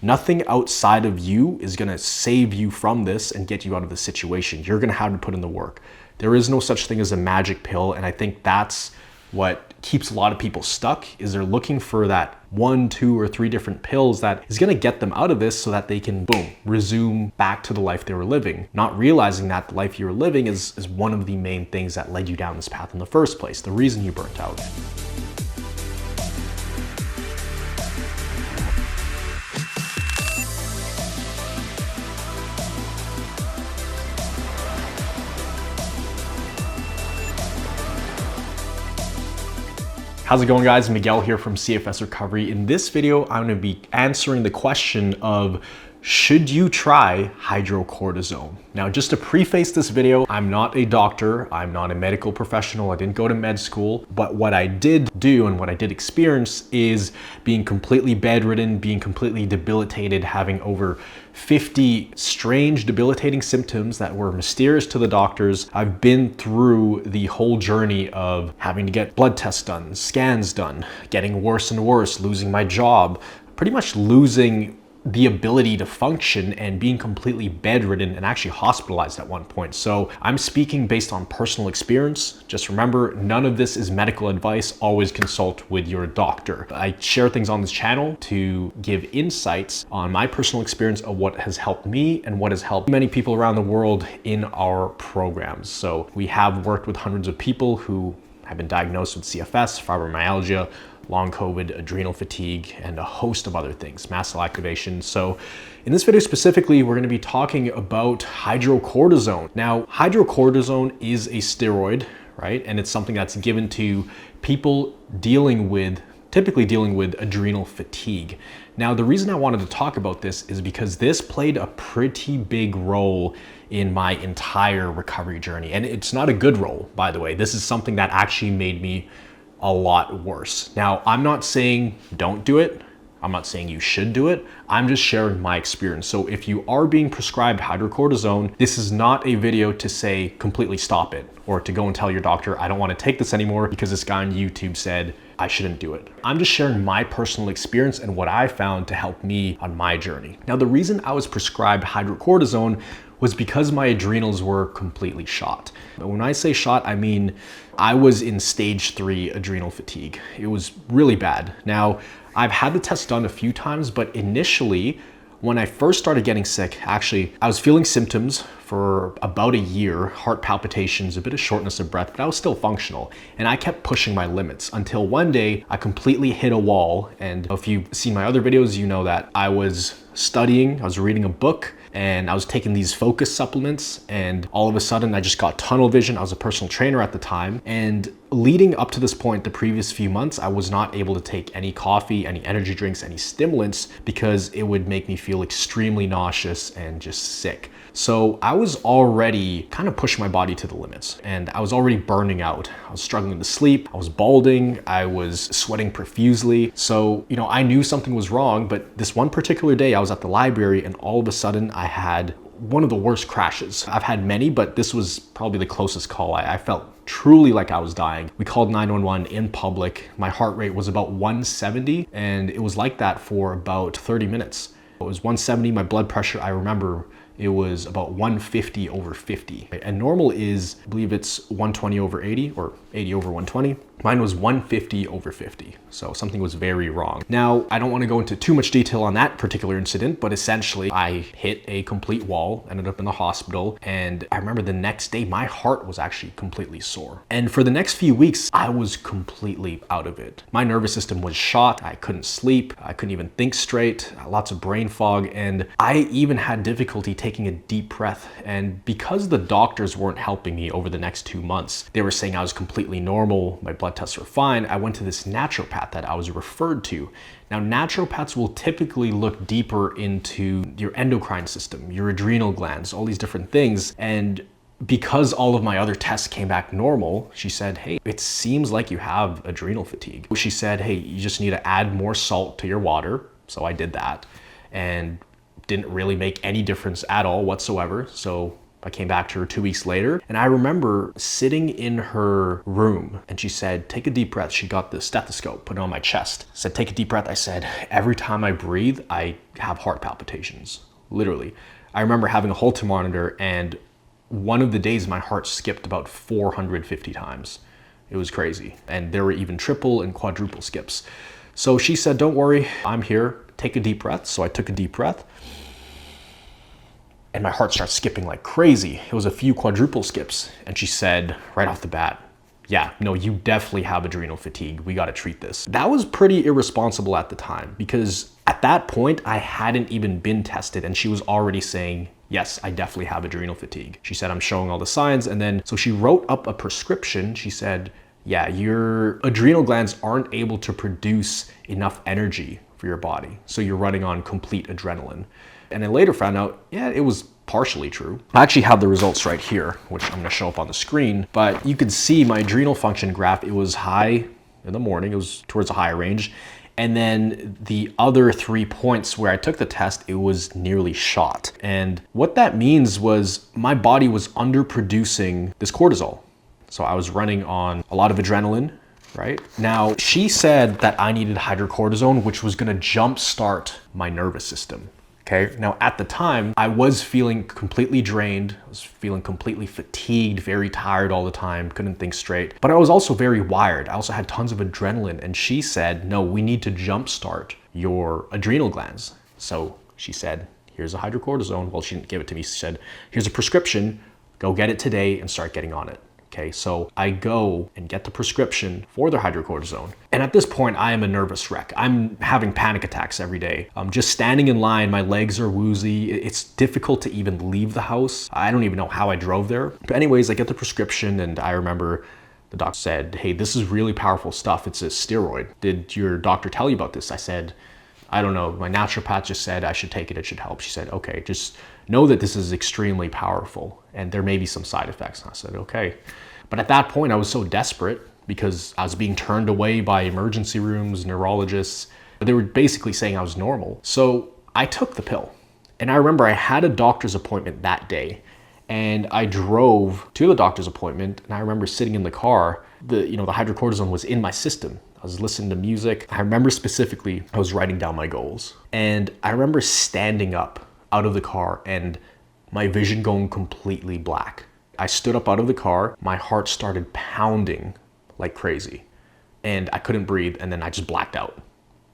Nothing outside of you is gonna save you from this and get you out of the situation. You're gonna have to put in the work. There is no such thing as a magic pill, and I think that's what keeps a lot of people stuck, is they're looking for that 1, 2, or 3 different pills that is gonna get them out of this so that they can, boom, resume back to the life they were living. Not realizing that the life you were living is one of the main things that led you down this path in the first place, the reason you burnt out. How's it going, guys? Miguel here from CFS Recovery. In this video, I'm going to be answering the question of, should you try hydrocortisone? Now, just to preface this video, I'm not a doctor, I'm not a medical professional, I didn't go to med school, but what I did do and what I did experience is being completely bedridden, being completely debilitated, having over 50 strange debilitating symptoms that were mysterious to the doctors. I've been through the whole journey of having to get blood tests done, scans done, getting worse and worse, losing my job, pretty much losing the ability to function and being completely bedridden and actually hospitalized at one point. So I'm speaking based on personal experience. Just remember, none of this is medical advice. Always consult with your doctor. I share things on this channel to give insights on my personal experience of what has helped me and what has helped many people around the world in our programs. So we have worked with hundreds of people who have been diagnosed with CFS, fibromyalgia, long COVID, adrenal fatigue, and a host of other things, mast cell activation. So in this video specifically, we're gonna be talking about hydrocortisone. Now, hydrocortisone is a steroid, right? And it's something that's given to people typically dealing with adrenal fatigue. Now, the reason I wanted to talk about this is because this played a pretty big role in my entire recovery journey. And it's not a good role, by the way. This is something that actually made me a lot worse. Now, I'm not saying don't do it. I'm not saying you should do it. I'm just sharing my experience. So if you are being prescribed hydrocortisone, this is not a video to say completely stop it or to go and tell your doctor, I don't want to take this anymore because this guy on YouTube said I shouldn't do it. I'm just sharing my personal experience and what I found to help me on my journey. Now, the reason I was prescribed hydrocortisone was because my adrenals were completely shot. But when I say shot, I mean I was in stage 3 adrenal fatigue. It was really bad. Now, I've had the test done a few times, but initially, when I first started getting sick, actually, I was feeling symptoms for about a year, heart palpitations, a bit of shortness of breath, but I was still functional. And I kept pushing my limits until one day I completely hit a wall. And if you've seen my other videos, you know that I was studying, I was reading a book, and I was taking these focus supplements, and all of a sudden I just got tunnel vision. I was a personal trainer at the time, and leading up to this point, the previous few months, I was not able to take any coffee, any energy drinks, any stimulants, because it would make me feel extremely nauseous and just sick. So I was already kind of pushing my body to the limits, and I was already burning out. I was struggling to sleep, I was balding, I was sweating profusely. So, I knew something was wrong, but this one particular day I was at the library and all of a sudden I had one of the worst crashes. I've had many, but this was probably the closest call. I felt truly like I was dying. We called 911 in public. My heart rate was about 170, and it was like that for about 30 minutes. It was 170. My blood pressure, I remember, it was about 150 over 50. And normal is, I believe it's 120 over 80 or 80 over 120. Mine was 150 over 50. So something was very wrong. Now, I don't want to go into too much detail on that particular incident, but essentially I hit a complete wall, ended up in the hospital. And I remember the next day, my heart was actually completely sore. And for the next few weeks, I was completely out of it. My nervous system was shot. I couldn't sleep. I couldn't even think straight. Lots of brain fog. And I even had difficulty taking a deep breath. And because the doctors weren't helping me over the next 2 months, they were saying I was completely normal. My blood tests were fine. I went to this naturopath that I was referred to. Now, naturopaths will typically look deeper into your endocrine system, your adrenal glands, all these different things. And because all of my other tests came back normal, she said, hey, it seems like you have adrenal fatigue. She said, hey, you just need to add more salt to your water. So I did that and didn't really make any difference at all whatsoever. So I came back to her 2 weeks later, and I remember sitting in her room and she said, take a deep breath. She got the stethoscope, put it on my chest, said, take a deep breath. I said, every time I breathe, I have heart palpitations, literally. I remember having a Holter monitor, and one of the days my heart skipped about 450 times. It was crazy. And there were even triple and quadruple skips. So she said, don't worry, I'm here, take a deep breath. So I took a deep breath, and my heart starts skipping like crazy. It was a few quadruple skips. And she said right off the bat, yeah, no, you definitely have adrenal fatigue. We got to treat this. That was pretty irresponsible at the time, because at that point I hadn't even been tested, and she was already saying, yes, I definitely have adrenal fatigue. She said, I'm showing all the signs. And then, so she wrote up a prescription. She said, yeah, your adrenal glands aren't able to produce enough energy for your body. So you're running on complete adrenaline. And I later found out, yeah, it was partially true. I actually have the results right here, which I'm gonna show up on the screen, but you could see my adrenal function graph. It was high in the morning, it was towards the higher range. And then the other 3 points where I took the test, it was nearly shot. And what that means was my body was underproducing this cortisol. So I was running on a lot of adrenaline, right? Now, she said that I needed hydrocortisone, which was gonna jumpstart my nervous system. Okay. Now, at the time, I was feeling completely drained. I was feeling completely fatigued, very tired all the time, couldn't think straight. But I was also very wired. I also had tons of adrenaline. And she said, no, we need to jumpstart your adrenal glands. So she said, here's a hydrocortisone. Well, she didn't give it to me. She said, here's a prescription. Go get it today and start getting on it. Okay, so I go and get the prescription for the hydrocortisone. And at this point, I am a nervous wreck. I'm having panic attacks every day. I'm just standing in line, my legs are woozy. It's difficult to even leave the house. I don't even know how I drove there. But anyways, I get the prescription, and I remember the doctor said, hey, this is really powerful stuff. It's a steroid. Did your doctor tell you about this? I said, I don't know. My naturopath just said I should take it. It should help. She said, okay, just know that this is extremely powerful and there may be some side effects. And I said, okay. But at that point, I was so desperate because I was being turned away by emergency rooms, neurologists. They were basically saying I was normal. So I took the pill. And I remember I had a doctor's appointment that day, and I drove to the doctor's appointment, and I remember sitting in the car. The hydrocortisone was in my system. I was listening to music. I remember specifically, I was writing down my goals. And I remember standing up out of the car and my vision going completely black. I stood up out of the car, my heart started pounding like crazy, and I couldn't breathe, and then I just blacked out.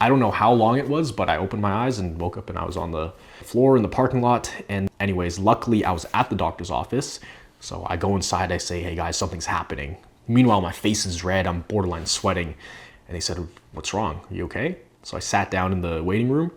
I don't know how long it was, but I opened my eyes and woke up, and I was on the floor in the parking lot. And anyways, luckily I was at the doctor's office. So I go inside, I say, hey guys, something's happening. Meanwhile, my face is red, I'm borderline sweating. And they said, what's wrong? Are you okay? So I sat down in the waiting room.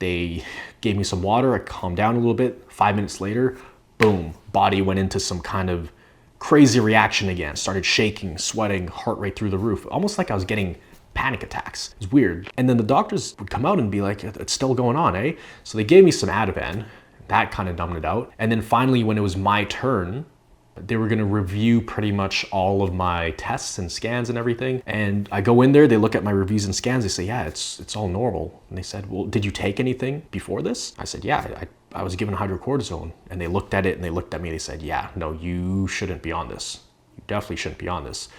They gave me some water. I calmed down a little bit. 5 minutes later, boom, body went into some kind of crazy reaction again. Started shaking, sweating, heart rate through the roof. Almost like I was getting panic attacks. It was weird. And then the doctors would come out and be like, it's still going on, eh? So they gave me some Ativan. That kind of numbed it out. And then finally, when it was my turn, they were gonna review pretty much all of my tests and scans and everything. And I go in there, they look at my reviews and scans, they say, yeah, it's all normal. And they said, well, did you take anything before this? I said, yeah, I was given hydrocortisone. And they looked at it and they looked at me and they said, yeah, no, you shouldn't be on this. You definitely shouldn't be on this.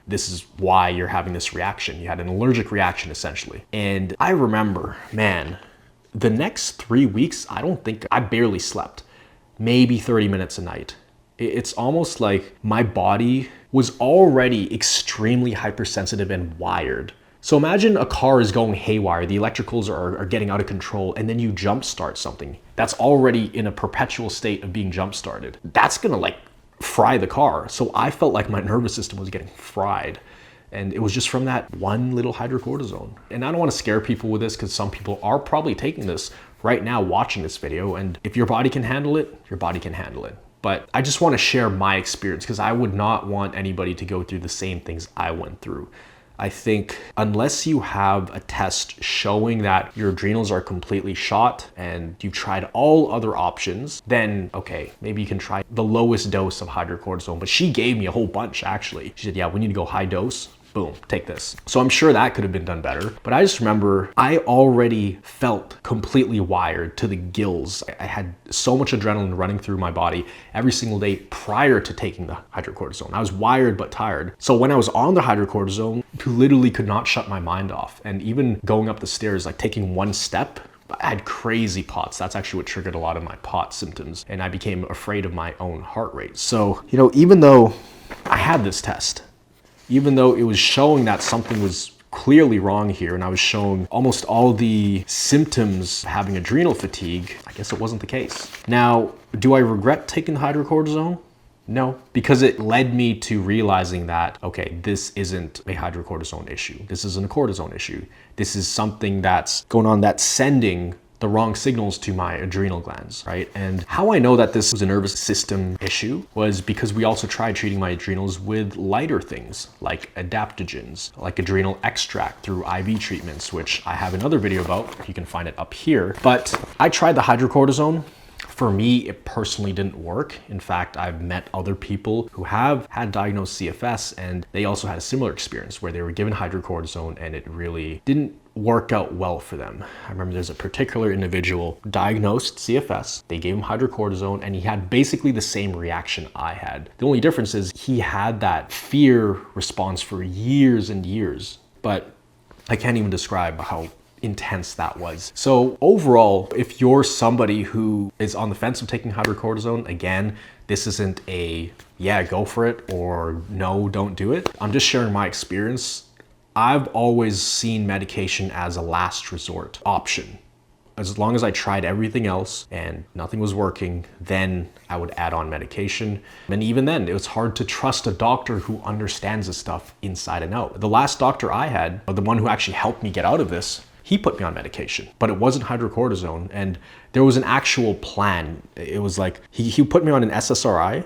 This is why you're having this reaction. You had an allergic reaction essentially. And I remember, man, the next 3 weeks, I barely slept, maybe 30 minutes a night. It's almost like my body was already extremely hypersensitive and wired. So imagine a car is going haywire, the electricals are getting out of control, and then you jumpstart something that's already in a perpetual state of being jumpstarted. That's gonna like fry the car. So I felt like my nervous system was getting fried. And it was just from that one little hydrocortisone. And I don't want to scare people with this because some people are probably taking this right now watching this video. And if your body can handle it, your body can handle it. But I just want to share my experience because I would not want anybody to go through the same things I went through. I think unless you have a test showing that your adrenals are completely shot and you've tried all other options, then okay, maybe you can try the lowest dose of hydrocortisone. But she gave me a whole bunch actually. She said, yeah, we need to go high dose. boom, take this. So I'm sure that could have been done better, but I just remember I already felt completely wired to the gills. I had so much adrenaline running through my body every single day prior to taking the hydrocortisone. I was wired but tired. So when I was on the hydrocortisone, I literally could not shut my mind off. And even going up the stairs, like taking one step, I had crazy POTS. That's actually what triggered a lot of my POTS symptoms. And I became afraid of my own heart rate. So, you know, even though I had this test, even though it was showing that something was clearly wrong here, and I was showing almost all the symptoms of having adrenal fatigue, I guess it wasn't the case. Now, do I regret taking the hydrocortisone? No, because it led me to realizing that, okay, this isn't a hydrocortisone issue. This isn't a cortisone issue. This is something that's going on that's sending the wrong signals to my adrenal glands, right? And how I know that this was a nervous system issue was because we also tried treating my adrenals with lighter things like adaptogens, like adrenal extract through IV treatments, which I have another video about. You can find it up here. But I tried the hydrocortisone. For me, it personally didn't work. In fact, I've met other people who have had diagnosed CFS, and they also had a similar experience where they were given hydrocortisone and it really didn't work out well for them. I remember there's a particular individual diagnosed CFS. They gave him hydrocortisone and he had basically the same reaction I had. The only difference is he had that fear response for years and years, but I can't even describe how intense that was. So overall, if you're somebody who is on the fence of taking hydrocortisone, again, this isn't a yeah, go for it or no, don't do it. I'm just sharing my experience. I've always seen medication as a last resort option. As long as I tried everything else and nothing was working, then I would add on medication. And even then, it was hard to trust a doctor who understands this stuff inside and out. The last doctor I had, the one who actually helped me get out of this, he put me on medication, but it wasn't hydrocortisone. And there was an actual plan. It was like, he put me on an SSRI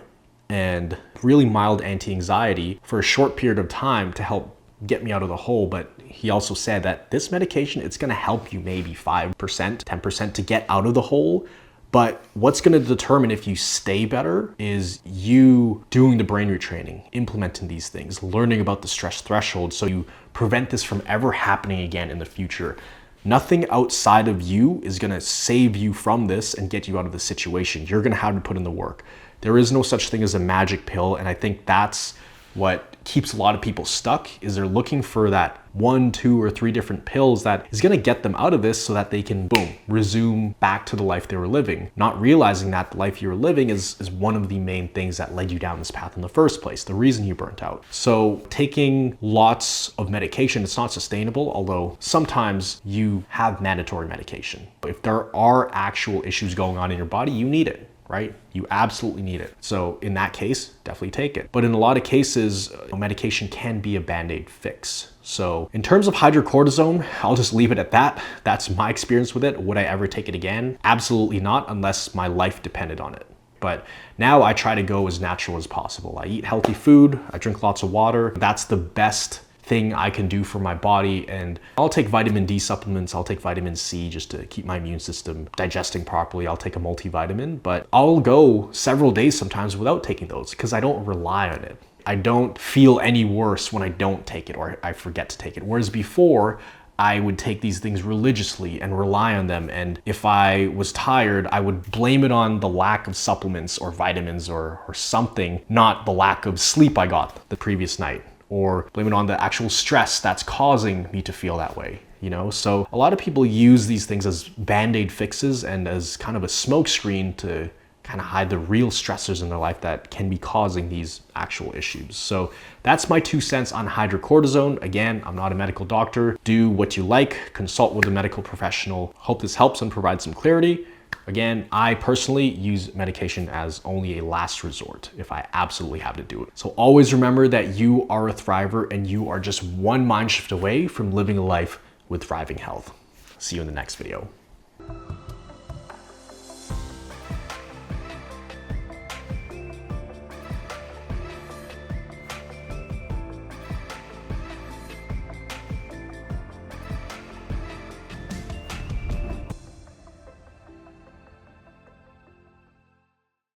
and really mild anti-anxiety for a short period of time to help get me out of the hole. But he also said that this medication, it's gonna help you maybe 5%, 10% to get out of the hole. But what's gonna determine if you stay better is you doing the brain retraining, implementing these things, learning about the stress threshold so you prevent this from ever happening again in the future. Nothing outside of you is gonna save you from this and get you out of the situation. You're gonna have to put in the work. There is no such thing as a magic pill, and I think that's what keeps a lot of people stuck, is they're looking for that 1, 2, or 3 different pills that is going to get them out of this so that they can, boom, resume back to the life they were living. Not realizing that the life you were living is one of the main things that led you down this path in the first place, the reason you burnt out. So taking lots of medication, it's not sustainable, although sometimes you have mandatory medication. But if there are actual issues going on in your body, you need it. Right? You absolutely need it. So in that case, definitely take it. But in a lot of cases, medication can be a band-aid fix. So in terms of hydrocortisone, I'll just leave it at that. That's my experience with it. Would I ever take it again? Absolutely not, unless my life depended on it. But now I try to go as natural as possible. I eat healthy food, I drink lots of water. That's the best thing I can do for my body. And I'll take vitamin D supplements, I'll take vitamin C just to keep my immune system digesting properly. I'll take a multivitamin, but I'll go several days sometimes without taking those because I don't rely on it. I don't feel any worse when I don't take it or I forget to take it. Whereas before, I would take these things religiously and rely on them. And if I was tired, I would blame it on the lack of supplements or vitamins or something, not the lack of sleep I got the previous night, or blame it on the actual stress that's causing me to feel that way, you know? So a lot of people use these things as band-aid fixes and as kind of a smokescreen to kind of hide the real stressors in their life that can be causing these actual issues. So that's my 2 cents on hydrocortisone. Again, I'm not a medical doctor. Do what you like, consult with a medical professional. Hope this helps and provides some clarity. Again, I personally use medication as only a last resort if I absolutely have to do it. So always remember that you are a thriver and you are just one mind shift away from living a life with thriving health. See you in the next video.